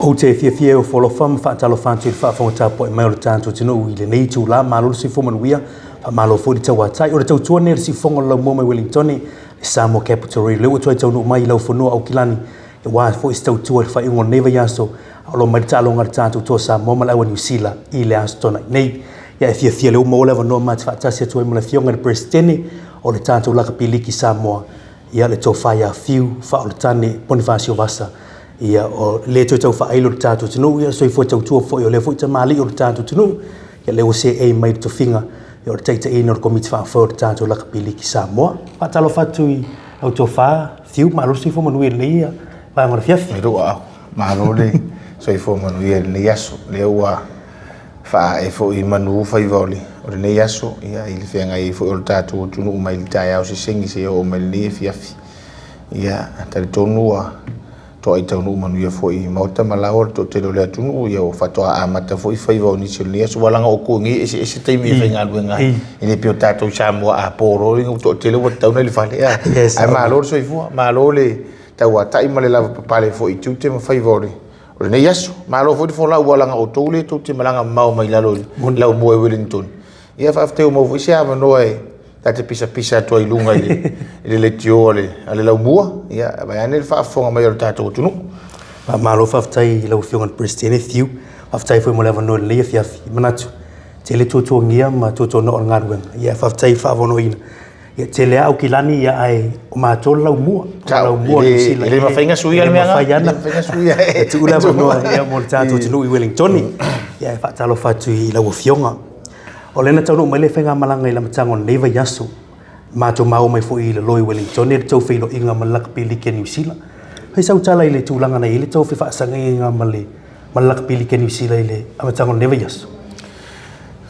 O te fia o folofam whaatalo whantu whaafongata po e mai o le tātou tino i le nei tū la malo si fomanuia pa malo fo di tawatai o le tautua ne le si fonga lau mo mai Wellington le Sāmoa capital re leo toi tau no mai lau whanua au kilani e wā fo is tautua le whaingo neva yaso o lo mai talo ngar tātou tō Sāmoa ma laua New Sila i le astona nei ia e fia leo mo le wanoa mati whaatasi atua i mo le Afioga le Peresitene o le tātou Lakapi Liki Samoa ia le Tofā ia fiu wha o le tane Ponifasio Vasa ia o le tau whaeilo le tātou tino ia soi fo tau tua fo i o le fo i tamali o le tātou tino ia leo se e mai to finga ia o le teita ina o le komiti whaafo o le tātou Lakapi Liki Samoa whaatalo whatu i au Tofā fiu maalo soi fo manui le ia whaangora fiafi me roa au maalo le soi fo manui le yaso leo wa wha e fo i manu whai vauli o le nei yaso ia i le whianga i fo i o le tātou tunu mai le tai au se sengi se o mai le fiafi ia tari tonua to ai tau no manu ia foi mauta malaor to te lo le tunu ia o fatoa amata foi fai va ni se le so walanga o ko ngi ese te mi venga luenga ele pio tato Sāmoa a poro ringo to te lo tau na le fale ai malor so ifu malo le tau atai male la pale foi tu te fai vore o ne yaso malo foi fo la walanga o to le to te malanga mau mai la lo la mo Wellington ia fa te mo foi sia no e te pisa to i lunga ile le tio ale la mua ia vai ane fa fonga mai o tātou tunu malo faftai la Afioga le Peresitene fiu faftai foi mo le vano le fiafi manatu te le toto ngia ma toto no ngaruenga ia faftai fa vono ina ia te le au kilani ia ai o mato la mua ni Sila ile mafainga suia le mafainga suia tu la vono ia mo tātou tunu i Wellington ia fa talo fatu i la Afioga o lena tau no mai le whenga malanga i la matango neva yaso mato mau mai fo i le loi Wellington e tau whilo inga ma Lakapi Liki New Sila hei sau tala i le tūlanga nei i le tau whewhaasanga inga ma Lakapi Liki New Sila i le matango neva yaso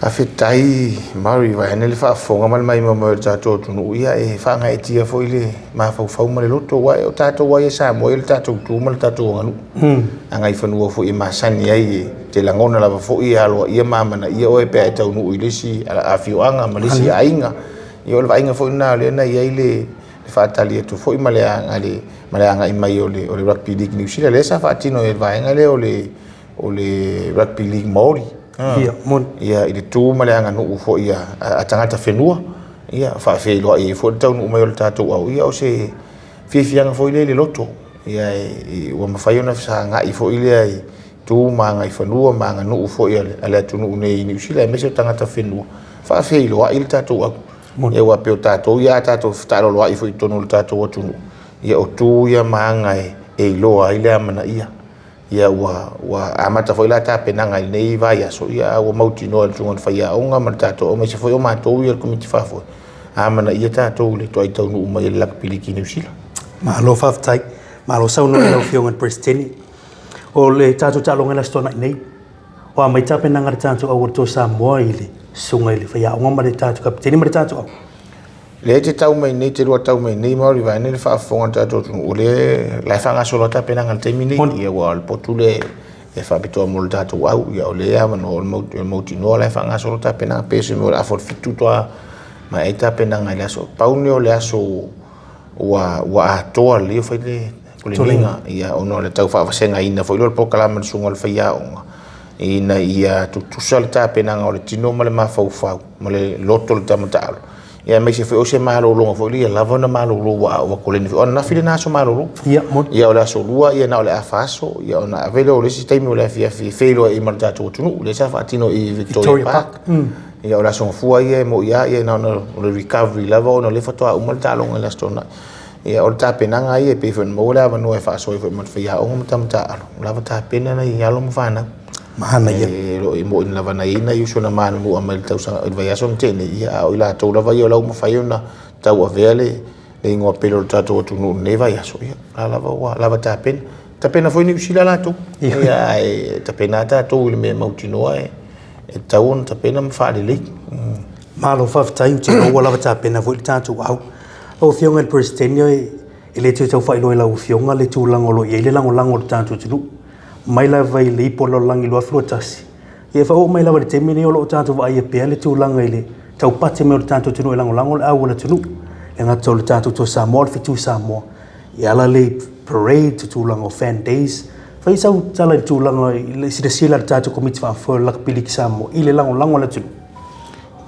a whetai mauri vai ane le whaafonga mai mai tātou tunu ia e whaanga e tia fo i le mawhau ma le loto wai o tātou wai e Sāmoa i le tātou tū ma le tātou nganu angai whanua fo i masani ai te langona lava fo i aloa ia mamana ia o e pea e tau nuu i lesi Afioga ma lesi ainga ia o le ainga fo i nā lena ia i le whaatali atu fo i maleanga i mai o le Rugby League New Sila le sa whaatino e vaenga le o le Rugby League Māori ia i le tū maleanga nuu fo i a tangata whenua ia whaafeiloa i fo i tau nuu mai o le tātou au ia o se whiwhianga fo i le loto ia i ua mawhai ona sa ngai fo i le ai tu manga i whanua manga nuu fo i ale atu nuu nei New Sila e mese o tangata whenua whaafeiloa i le tātou au ia ua peo tātou ia tātou whtaroloa i fo i tono le tātou atu nuu ia o tū ia manga e iloa i le amana ia ua amata fo i la tapena ngai nei vai aso ia ua mauti noa le tunga whai a onga ma le tātou o mai se fo i o mātou ia le komiti whafo amana ia tātou le toa i tau nuu mai le Lakapi Liki New Sila mahalo whaftai mahalo sau no e Afioga le Peresitene o le tātou tālonga la stona nei o mai tapena ngar tātou au to Sāmoa i le sunga i le whai a onga ma le tātou kapiteni ma le tātou au le te tau mai nei te rua tau mai nei maori vai nei le whaafonga tātou tunu o le lai whanga solo tapena ngar teimi nei ia ua le potu le e whaapitoa mo le tātou au ia o le ea mano o le mauti noa lai whanga solo tapena pese mo le afor fitu toa ma e tapena ngai le aso paune o le aso ua atoa le o whai le kulinga ia ono le tau whaafasenga ina fo ilo le pokalama le sunga le whai a onga ina ia tutusa le tapena o le tino ma le mawhau ma le loto le tamatalo ia mai se foi o se malolonga foi ia lava na malolo wa koleni ona na file na so malolo ia o le aso lua ia na o le afaso ia ona avele o le sistemi o le fiafi felo i marta tonu le sa fatino i Victoria Park ia o la so fua ia mo ia na o le recovery lava ona le foto a umal talonga la stona ia o tapena nga ia pe fen mo la no e fa so foi mo fia o mo tamta lava tapena na ia lo mo fana mahana ia lo i mo in lava na ina i so na manu mo amal tau sa vai aso tene ia o ila to lava ia lo mo fai ona tau avele le ngo pelo tato tu no ne vai aso ia lava tapena foi ni Sila la to ia tapena tato le me mautino e tau on tapena mo fa le malo faftai te o lava tapena foi tato au o Afioga le Peresitene e le tau fai lo la Afioga le tu langolo ia le lango tato tu mai la vai le polo langi lo aflotasi ia fa o mai la le temini o lo tātou vai e pele tu langa ile tau pate me o tātou tunu lango le au le tunu e ngato le tātou to Sāmoa fitu Sāmoa ia la le parade tu langa fan days Fai sau tala tūlanga i Sila tātou komiti whaafo Lakapi Liki Sāmoa i le lango la tunu.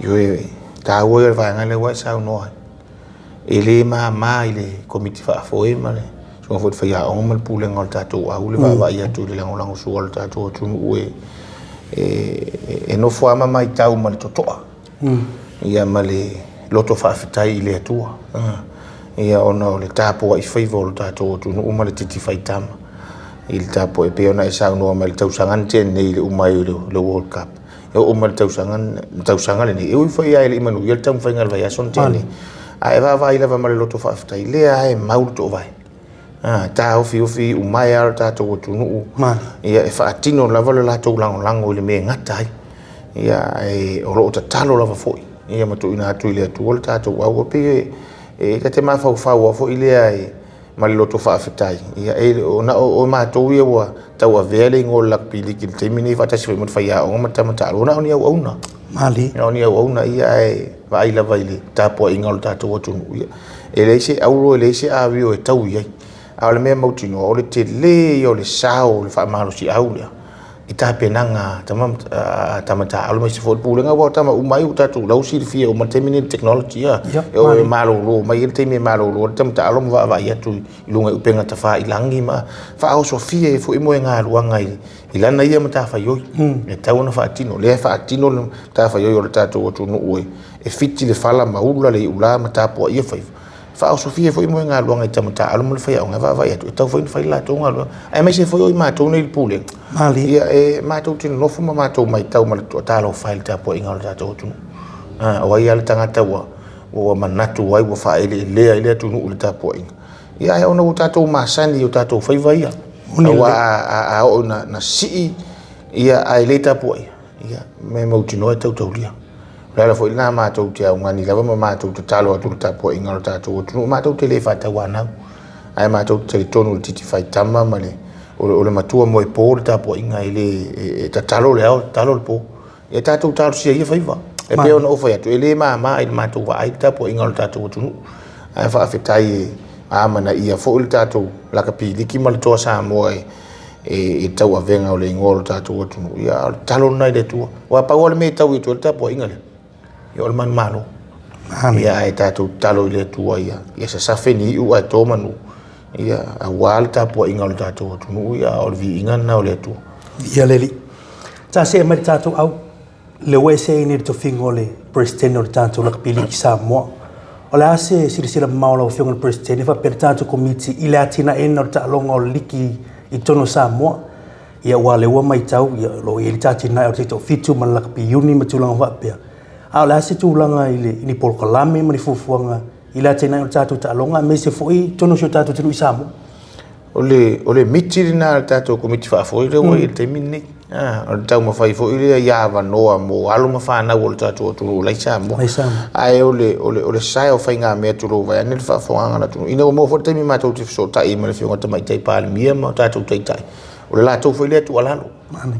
Yue, tā ua i vai ngale wai sau noa. E le maa i le komiti whaafo e male. So ngā whai a onga mal pūle ngā tātou au le vai atu le lango sua le tātou tunu ue. E no whaama mai tau male totoa. Ia male loto whaafitai i le atua. Ia ona o le tāpua i whaiva o le tātou tunu umale titi whaitama. I le tāpua e peona e sau noa mai le tausangan tēnei le umai le World Cup. E o umale tausangan le ni. E ui whai ai le imanu i le tamu whaingal vai ason tēnei. A e vai lava male loto whaafitai. Lea ai mauru to vai. Tā ofi umai ara tātou tunu. Ia e whaatino lava le lātou lango i le mea ngata ai. Ia e o loo ta talo lava foi. Ia matu ina atu i le atu o le tātou au pe e ka te mawhau a foi lea e male loto whaafitai. Ia e o mātou ia wa tau a vele ngō Lakapi Liki le teimini whatasi wai matu whaia o ngamatamata alo. Ona oni au auna. Mali. Oni au auna ia e vai lava i le tāpua inga o le tātou tunu. Ia e leise auro e leise awio e tau iai. A le mea mautino o le te le o le sao le whaamaro si au lea. I tapena ngā tamata alo mai se fōt pūlenga wau tama umai u tātou lau si fia o matemini technology ia. E o e malo lo, mai ele teimi e malo lo, tamata alo mwa vai atu i lunga upenga tawha i langi ma wha au so fia e fo imo e ngā ruanga i lana ia ma tawha ioi. E tau na whaatino, lea whaatino le tawha ioi o le tātou o tunu ue. E fiti le whala maula le ula ma tāpua ia whaifu. Fa Sofia foi mo nga luanga tamata alo mo fa nga va atu tau foi fa la to nga ai mai se foi o matou nei pule Mali ia e matou tin no fuma matou mai tau mal to talo file ta po inga ta to tu o ai ala tanga tawa o manatu wai wo fa ile tu no ta po inga ia ai ona tatou masani o tatou foi vai a ona na si ia ai le ta po ia me mo tino tau lia Rala foi na mātou te au ngani lava ma mātou te talo atu ta po inga o tātou tunu mātou te le whata wana ai mātou te tonu titi whai tama ma le o le matua mo e pō le ta po inga i le ta talo le au talo le pō e tātou talo sia ia whaiva e peo na ofa atu e le maa i le mātou wa ai ta po inga o tātou tunu ai whaafetai e amana ia fo le tātou Lakapi Liki ma le toa Sāmoa e tau a venga o le ingolo tātou tunu ia talo nai le tua wa pa o le me tau i tu le ta po inga le Yo le man malo. Ia e tātou talo i le tua ia. Ia sa safeni u ai tō manu. Ia a wāle tāpua inga o le tātou tunu ia o le vi inga na o le tua. Ia leli. Tā se mai tātou au. Le ue se ini le tofingo le Peresitene o le tātou Lakapi Liki Sāmoa. O le ase Sila maola o fionga le Peresitene fa per tātou komiti i le atina ena o le tālonga o le Liki i tono Sāmoa. Ia wāle ua mai tau. Ia lo i le tātina o te tau fitu ma Lakapi Uni ma tūlanga whapea. A la se tūlanga i ni pol kalame ma ni fufuanga i la tēnā o tātou tālonga me se fōi tono si o tātou tinu i Sāmoa. O le mitiri nā tātou komiti whaafoi reo i te mini. O le tau mawhai fōi rea iawa noa mo alo mawhanau o le tātou o turu lai Sāmoa. Ai o le sai o whai ngā mea turu vai ane le whaafonga na tunu. Ina o mo fōi teimi mātou te whso tai ma le whionga tamai tai pāle mia ma tātou tai tai. O le lātou fōi lea tu alalo.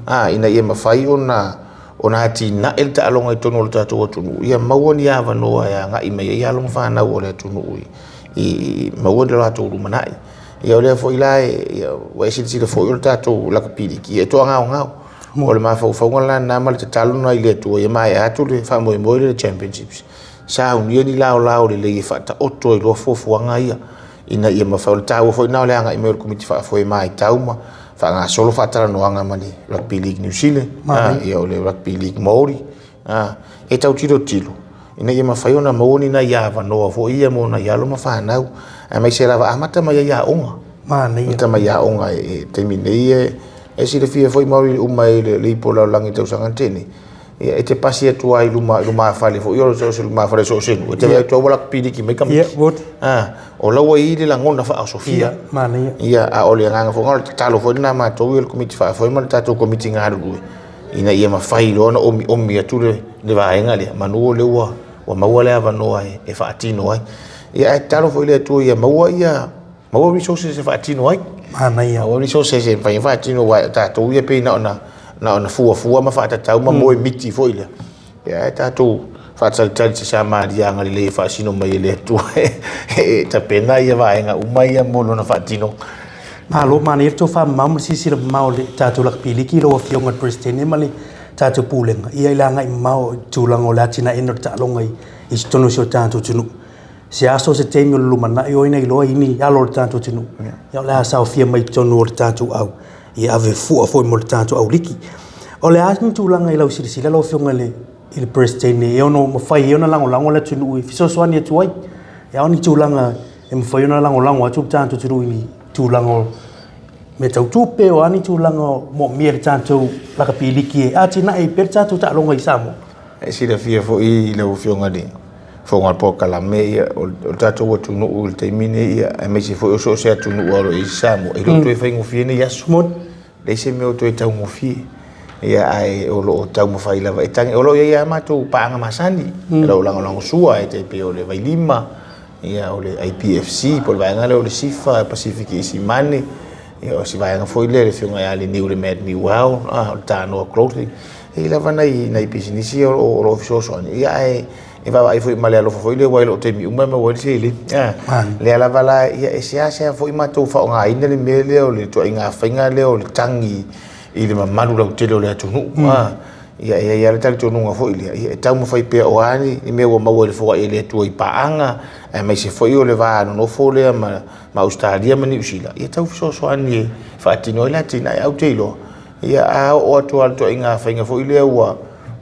Ina ia mawhai o na ati na el ta alonga i tono o le tātou tunu. Ia maua ni awa noa ia ngai mea ia alonga whanau o le tunu i maua ni lātou rumanai. Ia o lea fo ilae, wa sila fo i le tātou Lakapi Liki. E toa ngao. O le mawhauwhaunga la nā mali te talona i le tua. Ia mai atu le whamoe moe le championships. Sa unia ni lao le lei whata oto i loa fofuanga ia. Ina ia mawhau le tāua fo i nao le anga i mea le komiti whaafoe mai tauma. Ngā solo whatara noanga mani Rugby League New Zealand, ia o le Rugby League Māori, e tau tiro. Ina ia mawhai ona maoni na iawa noa fo ia mo na ialo ma whanau, mai se rawa amata mai ia onga. Mata mai ia onga e teimi nei e sila fia foi Māori umai le ipola o langi tau sangantene. E te pasi atu ai luma whale fo ioro so luma whale so senu. E te wei tua Lakapi Liki mai kamiti. O laua i le langona wha Sofia. Ia a ole nganga fo ngā talo fo ina mātou i le komiti wha fo ima le tātou komiti ngā rurue. Ina ia mawhai roana omi atu le vaenga lea. Manu o le ua maua lea wanoa e wha atino ai. Ia e talo fo i le atu ia maua resources e wha atino ai. Maua resources e wha atino ai tātou ia peina na fua ma whaatatau ma moe miti fo i lea. Ia e tātou whaatalitali te sa maari anga le whaasino mai le tua. Tapena ia vaenga umai ia molo na whaatino. Malo mani Tofā mam sisira mau le tatou Lakapi Liki lo Afioga Peresitene mali tatou pulenga ia ilanga I mau tulango la tina eno talonga I stono so tatou tunu se aso se temi lumana I oina I loa ini alo tatou tunu ia la sa ofia mai tonu o tatou au ia ave fu afo mo tatou au Liki o le asin tulanga I lau sila lo Afioga le il Peresitene e ono mafai e ona lango le tunu I fisosoani atu ai ia oni tulanga e mafai ona lango atu tatou tunu ini tulango me tau tupe o ani tulango mo mia tatou Lakapi Liki e atina e per tatou talonga I Sāmoa e sila fia fo I le Afioga ni fo ngal po kala me o tatou tunu o te mine ia e me se fo so se tunu o I Sāmoa I lo to e fai ngofie ni yasu mon le se me o to e tau ngofie ia ai o lo tau mo fai lava e tangi o lo ia ma tu paanga masani lo lango sua e te pe o le vai lima ia o le IPFC por vai ngale o le sifa Pacific Isimane ia o si vai nga foi le Afioga ia le niu le med ni wow o tano clothing e lava nei business o lo fisoso ia e vai foi male lo foi le wai lo te mi uma me wai se le le lava la ia e sia foi ma tu fa nga ina le mele o le to inga fainga le o le tangi I le mamalu la tele o le atunu ia le tali tonu nga foi le ia tau mo fai pe o ani I me o mau le fo ele tu I paanga e mai se foi o le va no fo le ma Australia ma ni Sila ia tau so ani fa tino la tina au telo ia a o to alto inga fainga foi le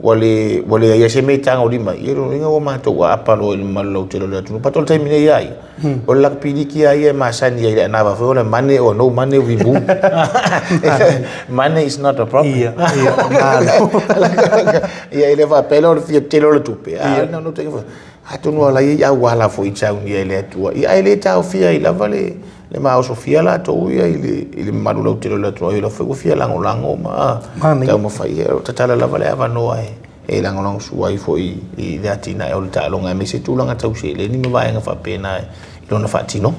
wale ia se me tanga o lima ia no inga o ma to apa lo le malo telo le atunu patol tai mine ia o Lakapi Liki ia ma sani ia na va fo le money or no money we move money is not a problem ia ele va pelo le telo le tupe no te atunu ala ia wala fo I tau ni ele tua ia ele tau fia I lava le ma o sofia la to ia ile malu lo telo le tua ia fo fia lango ma tau mo fai tatala lava le ava no ai e lango suai fo I le atina e o talonga me se tulanga tau se le ni me vai nga fa pena I lona fa tino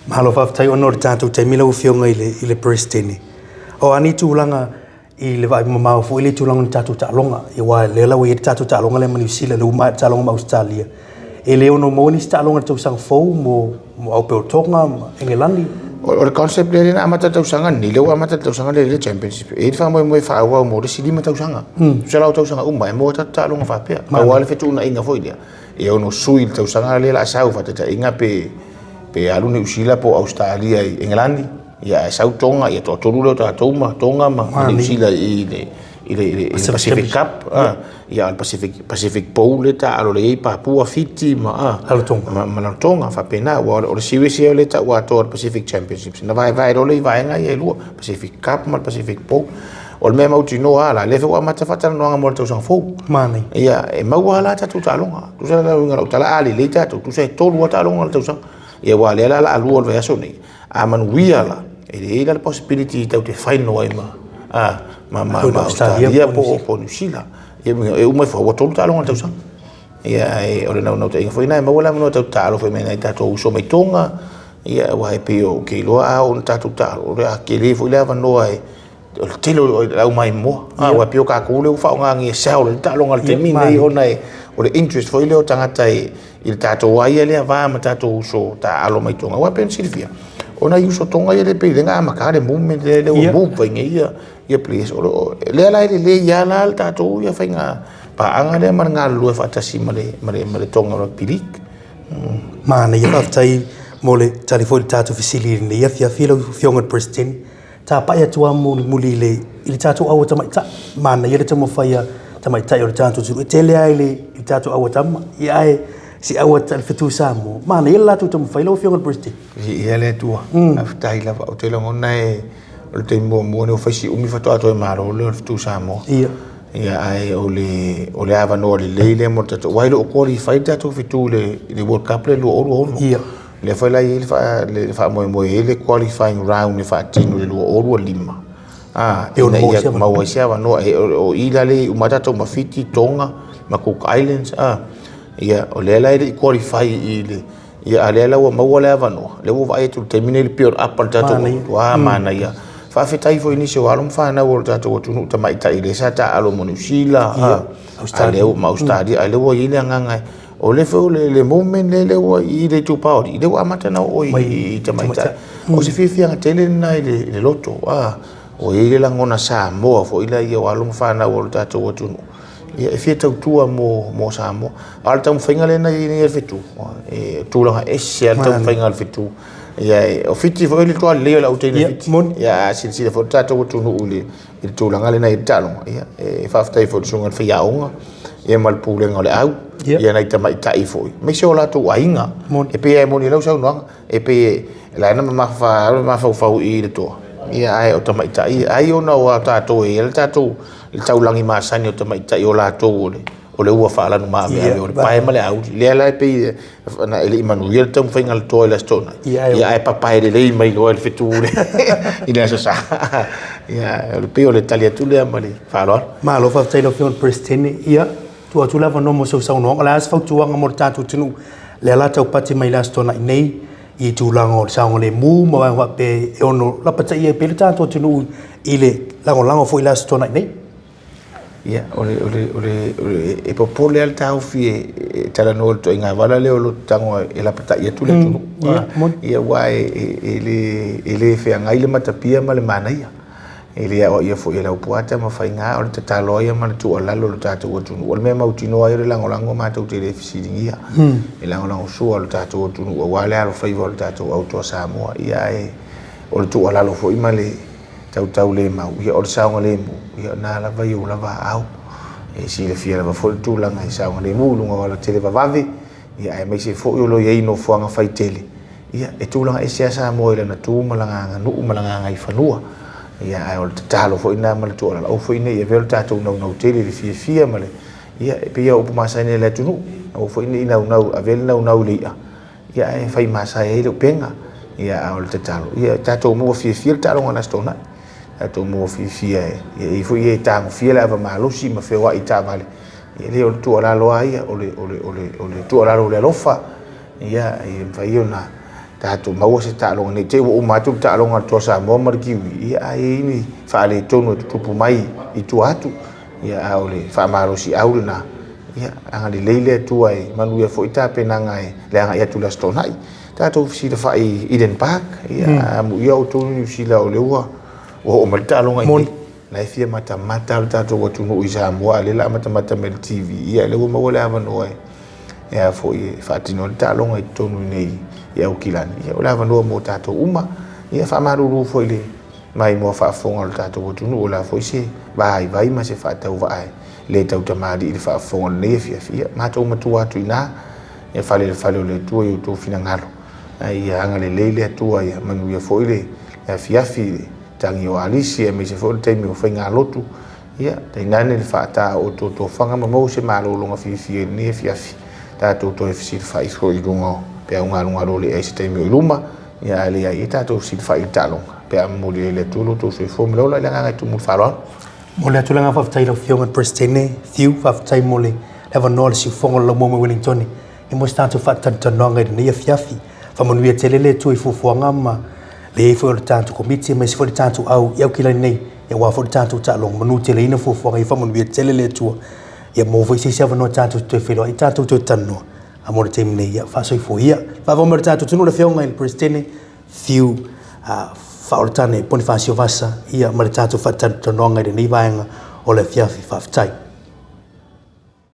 malo fa tai ono tatou te mila Afioga I le Peresitene o ani tulanga I le vai mamau fo ile tulanga tatou talonga I wa le la we tatou talonga le mani Sila le uma talonga ma Australia e le ono mo ni talonga tau sang fo mo au pe tonga Engelandi o le concept le na amata tau sanga ni le amata tau sanga le championship e fa mo fa wa mo le silima tau sanga se la tau sanga uma e mo tata longa fa pe ma wa le fetu na inga foi dia e ono sui tau sanga le la sau fa tata inga pe alu ni Sila po Australia I Engelandi ia sau tonga ia to tolu ta toma tonga ma ni Sila I le Pacific Cup ia Pacific Bowl ta alo le Papua Fiti ma tonga fa pena o le series le ta wa to Pacific Championships na vai ro le vai nga ia lu Pacific Cup ma Pacific Bowl o le me mau tino ala le fa ma ta fata no nga mo tau sang fo mani ia e mau ala ta tu talonga tu sa la nga ta la ali le ta tu sa tolu ta longa tau sang ia wa le la alu o vai so ni a man wiala e la possibility ta te fai no ai ma Australia po New Sila e uma fo wa tolu ta longa tau sang ia e o le no te foi na ma wala no tau ta lo foi me na ta to so me tonga ia wa e pe o ke lo a on ta tu ta o le a ke le foi la no ai o telo au mai mo wa pio ka ku le fa nga ngi sa o le ta longa te mi nei ona o le interest foi le o tangata il tato wa ia le va ma tato so ta alo mai tonga wa pen silvia ona uso tonga ia le pe le nga ma ka le movement le o bu pa ia please o le la le ia la tato ia fa nga pa anga le mar nga lu fa ta si male tonga ro pilik mana ia fa tai mole telefone tato facility ni ia fia Afioga Peresitene ta pa ia tua muli le il tato au tama ta mana ia le tamo faia tama ta o tato tu tele ai le il tato au tama ia ai si au tal fetu Sāmoa mana ia la tu tamo faia Afioga Peresitene ia le tua aftai la o tele ngona e o te mo no fa si umi fa to e maro le fetu Sāmoa ia ai o le ava no le mo tato wai lo ko li fa tato fetu le World Cup le lo o ia le foi la il fa mo ele qualifying round le fa tino le o lima e ona ia ma o sia no o ila le umata to mafiti tonga ma Cook Islands ia o le la ile qualify ile ia ale la o ma le avano le o vai tu termine il pior apal tato wa mana ia fa fetai foi inicio alum fa na o tato tu ta mai ta ile sa ta alo mo Sila Australia ma Australia ale o ile nganga o le fo le moment le o I le tu pa o le o amata na o I te mai ta o se fifia tele na ile loto o ile la ngona Samoa fo ile ia walo mfana o tatou tunu ia e feta tua mo Samoa al tam finga le na ia fitu tu la esse al tam finga al fitu ia o fiti fo ile to le la utene fiti ia silsila fo tatou tunu ule il tu la ngale na italo ia e faftai fo sunga fa yaunga ia mal pule ngole au ia na itama itai fo me se ola tu ainga e pe e moni lo sau no e pe la na ma fa i le to ia ai o tama itai ai ona o tatou e le tatou il tau langi masani o tama itai o la to o le ua fa la no ma me o le pai male au le la pe na ele Emmanuel tam fa ngal to la stona ia ai papai le mai lo el fitu le ina sa ia le pe o le talia tu le male fa lo ma lo fa tai lo fion Peresitene ia tu lava no mo so no la as fa tu nga mo tatou tunu le la tau pati mai la stona nei I tu lango saunga le mu mo wa pe e ono la pata ia pe tatou tunu ile lango foi la stona nei ia ole e popole al tau fi tala no to inga vala le o tango e la pata ia tu le tunu ia wa ele fe nga ile matapia male mana ia ele o ia fo ele puata ma fainga o te talo ia ma tu ala lo tatou tunu o me mautino ai lango ma tau te le fisiringia e lango su o tatou tunu o wale alo fai o tatou auto Samoa ia o tu ala lo fo imale tau le mau ia o saunga le mu ia na la vai o la va au e si le fia la fo tu langa i saunga le mu lunga wala tele va vavi ia e me se fo o lo ia no fo anga fai tele ia e tu langa e se Samoa ile na tu malanga nu malanga i fanua ia ai o talo fo ina male tu ala o fo ina ia vel tatou no tele le fia male ia e pe ia o pumasa ina le tunu o fo ina no avel no le ia e fai masa e le penga ia o talo ia tatou mo fia talo ngana stona tatou mo fia e fo ia tango fia la va malosi ma fe wa ita vale ia le o tu ala loa ia o le tu ala lo le lofa ia e vai ona tatou mau se talo ne te o matu talo ngal to Samoa markiwi ia ai ni fa le tonu tupu mai I tu atu ia aule fa malosi aulna ia anga le leile tu ai manu ia fo ita pena ngai le anga ia tu la stonai tatou Sila fa I Eden Park ia mu ia o tu Sila o le ua o maltalo ngai na fia mata tatou tunu I Samoa le la mata me TV ia le mo wala ava no ai ia fo I fa tino talo ngai tonu nei ia o kilani ia o lava no mo tatou uma ia fa maruru fo ile mai mo fa fonga o tatou tunu o la fo se vai ma se fa tau vai le tau tamari I fa fonga nei fia matou matua tu ina ia fale le tu i tu fina ngalo ai anga le leile tu ia manu ia fo ile ia fia tangi o alisi e me se fo te mi o fainga lotu ia te nane le fa ta o to fanga mo se malo longa fia ni fia tatou to fisi fa I so I lunga pe unga lo le ese te mi luma ia le ia tatou Sila fa I talo pe mo le tulo to so fo mo la nga tu mo faro mo le tulanga fa tai lo Afioga Peresitene thiu fa tai mo le leva no si fongo lo mo Wellington I mo sta to fa tan no nga ni fiafi fa mo nui telele tu I fo ngama le fo le tanto committee me fo le tanto au ia kila nei ia wa fo le tanto ta long manu tele ina fo I fa mo nui telele tu ia mo vo si serve no tanto to felo I tanto to tanno amor tem nei ia fa so fo ia fa vo mer tanto tunu le Afioga Peresitene thiu fa o tane Ponifasio Vasa ia mer tanto fa tan no nga nei vaenga o le fiafi fa tai